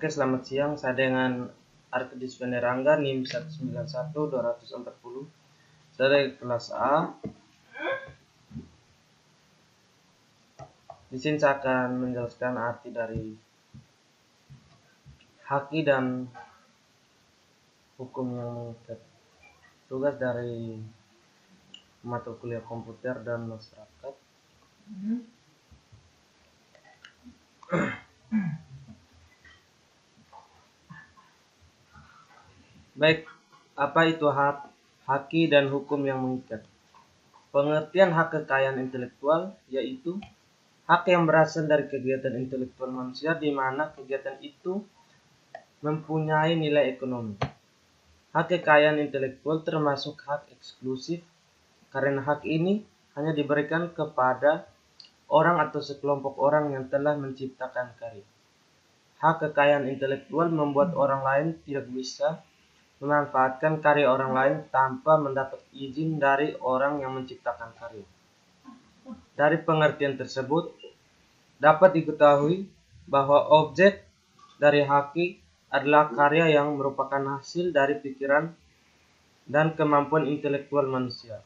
Oke, selamat siang. Saya dengan Arkadis Venerangga, NIM 191-240. Saya dari kelas A. Di sini saya akan menjelaskan arti dari haki dan hukum yang mengikat. Tugas dari mata kuliah komputer dan masyarakat. Baik, apa itu haki dan hukum yang mengikat? Pengertian hak kekayaan intelektual yaitu hak yang berasal dari kegiatan intelektual manusia di mana kegiatan itu mempunyai nilai ekonomi. Hak kekayaan intelektual termasuk hak eksklusif karena hak ini hanya diberikan kepada orang atau sekelompok orang yang telah menciptakan karya. Hak kekayaan intelektual membuat orang lain tidak bisa memanfaatkan karya orang lain tanpa mendapat izin dari orang yang menciptakan karya. Dari pengertian tersebut, dapat diketahui bahwa objek dari haki adalah karya yang merupakan hasil dari pikiran dan kemampuan intelektual manusia.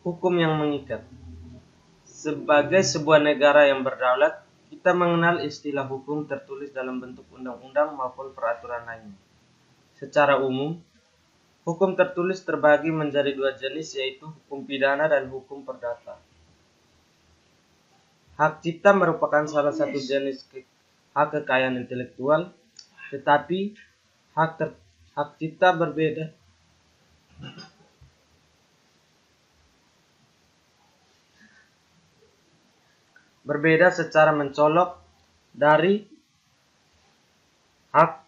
Hukum yang mengikat. Sebagai sebuah negara yang berdaulat, kita mengenal istilah hukum tertulis dalam bentuk undang-undang maupun peraturan lainnya. Secara umum, hukum tertulis terbagi menjadi dua jenis, yaitu hukum pidana dan hukum perdata. Hak cipta merupakan salah satu jenis hak kekayaan intelektual, tetapi hak cipta berbeda secara mencolok dari hak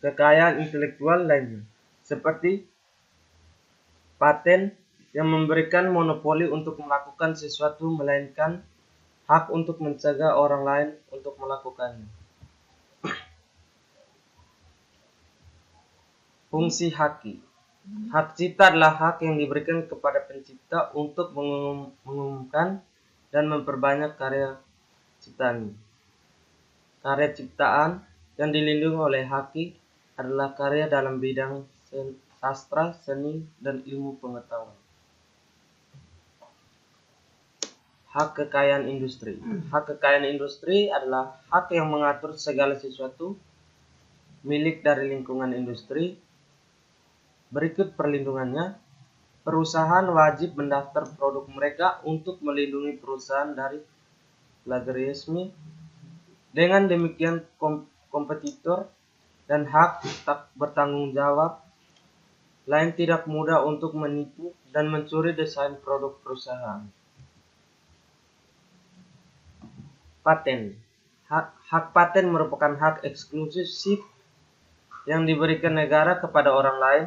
kekayaan intelektual lainnya, seperti paten yang memberikan monopoli untuk melakukan sesuatu, melainkan hak untuk mencegah orang lain untuk melakukannya. Fungsi haki. Hak cipta adalah hak yang diberikan kepada pencipta untuk mengumumkan dan memperbanyak karya ciptaan. Karya ciptaan yang dilindungi oleh haki adalah karya dalam bidang sastra, seni, dan ilmu pengetahuan. Hak kekayaan industri. Hak kekayaan industri adalah hak yang mengatur segala sesuatu milik dari lingkungan industri. Berikut perlindungannya. Perusahaan wajib mendaftar produk mereka untuk melindungi perusahaan dari plagiarisme. Dengan demikian kompetitor dan hak tak bertanggung jawab lain tidak mudah untuk menipu dan mencuri desain produk perusahaan. Paten. Hak paten merupakan hak eksklusif yang diberikan negara kepada orang lain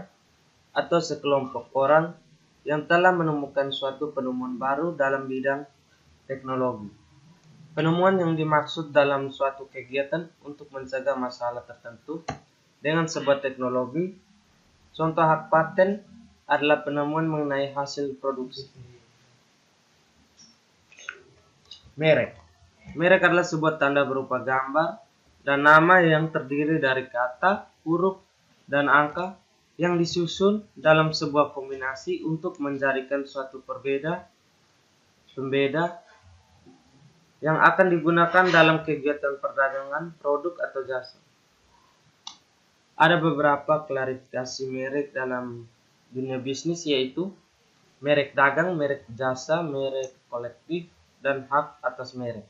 atau sekelompok orang yang telah menemukan suatu penemuan baru dalam bidang teknologi. Penemuan yang dimaksud dalam suatu kegiatan untuk mencegah masalah tertentu dengan sebuah teknologi. Contoh hak paten adalah penemuan mengenai hasil produksi. Merek. Merek adalah sebuah tanda berupa gambar dan nama yang terdiri dari kata, huruf, dan angka yang disusun dalam sebuah kombinasi untuk menjadikan suatu pembeda yang akan digunakan dalam kegiatan perdagangan produk atau jasa. Ada beberapa klarifikasi merek dalam dunia bisnis, yaitu merek dagang, merek jasa, merek kolektif, dan hak atas merek.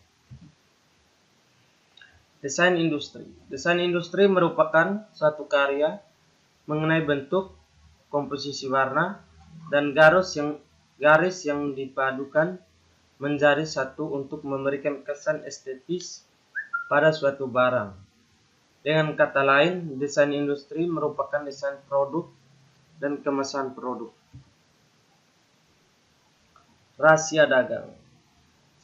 Desain industri. Desain industri merupakan suatu karya mengenai bentuk, komposisi warna, dan garis yang dipadukan menjadi satu untuk memberikan kesan estetis pada suatu barang. Dengan kata lain, desain industri merupakan desain produk dan kemasan produk. Rahasia dagang.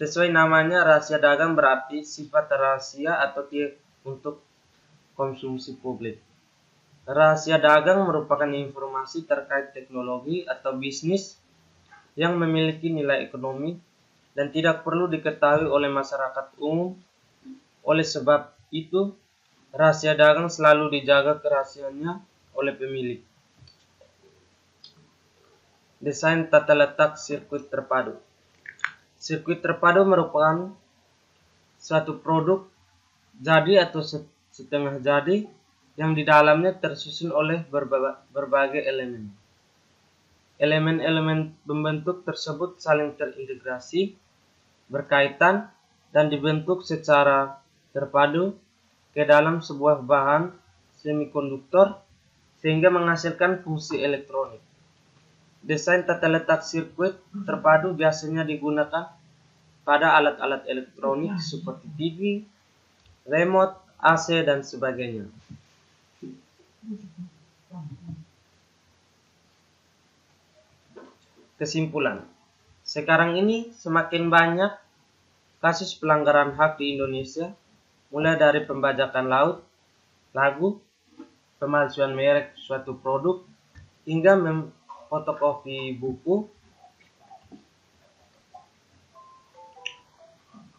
Sesuai namanya, rahasia dagang berarti sifat rahasia atau tidak untuk konsumsi publik. Rahasia dagang merupakan informasi terkait teknologi atau bisnis yang memiliki nilai ekonomi dan tidak perlu diketahui oleh masyarakat umum Oleh sebab itu, rahasia dagang selalu dijaga kerahasiaannya oleh pemilik. Desain tata letak sirkuit terpadu. Sirkuit terpadu merupakan suatu produk jadi atau setengah jadi yang di dalamnya tersusun oleh berbagai elemen. Elemen-elemen pembentuk tersebut saling terintegrasi, berkaitan, dan dibentuk secara terpadu ke dalam sebuah bahan semikonduktor sehingga menghasilkan fungsi elektronik. Desain tata letak sirkuit terpadu biasanya digunakan pada alat-alat elektronik seperti TV, remote, AC, dan sebagainya. Kesimpulan, sekarang ini semakin banyak kasus pelanggaran hak di Indonesia, mulai dari pembajakan lagu, pemalsuan merek suatu produk, hingga memfotokopi buku.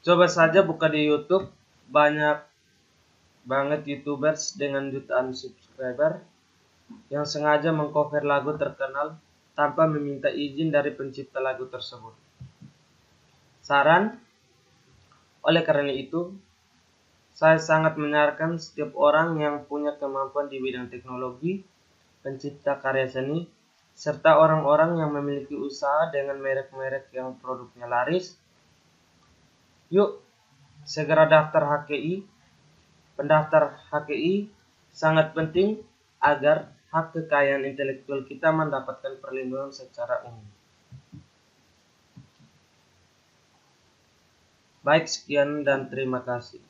Coba saja buka di YouTube, banyak banget YouTubers dengan jutaan subscriber yang sengaja mengcover lagu terkenal tanpa meminta izin dari pencipta lagu tersebut. Saran, oleh karena itu, saya sangat menyarankan setiap orang yang punya kemampuan di bidang teknologi, pencipta karya seni, serta orang-orang yang memiliki usaha dengan merek-merek yang produknya laris, yuk segera daftar HKI. Pendaftar HKI sangat penting agar hak kekayaan intelektual kita mendapatkan perlindungan secara umum. Baik, sekian dan terima kasih.